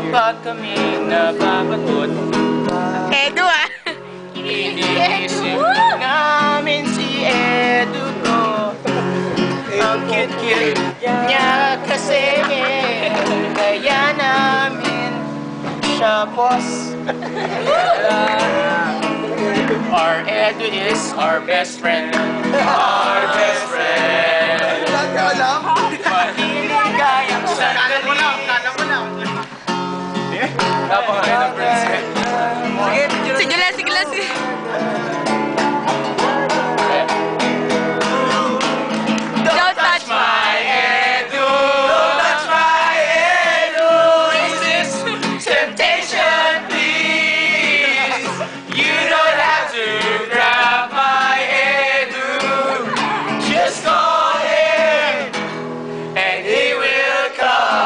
Pag kami nababatot, Edu ah! iniisip namin si Edu to. Ang cute-cute niya kasi, kaya namin siya boss. Our Edu is our best friend. Our best friend. Mahiligayang sandali. Napakain ng friends. Sige lang, sige lang, sige. Don't touch my Edu. Don't touch my Edu. Is this temptation, please? You don't have to grab my Edu. Just call him and he will come.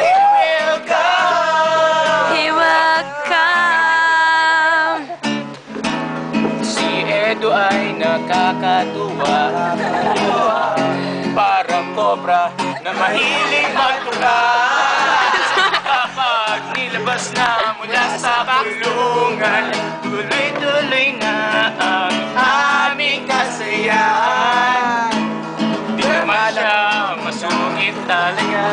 He will come. He will come. Si Edu ay nakakatuwa, parang kobra na mahilig magtuka. Kapag nilabas na mula sa kulungan, tuloy-tuloy na ang aming kasayahan. Di naman siya masungit talaga,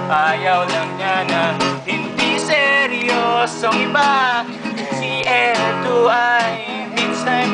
ayaw lang niya na hindi seryosong iba. Si Edu ay minsan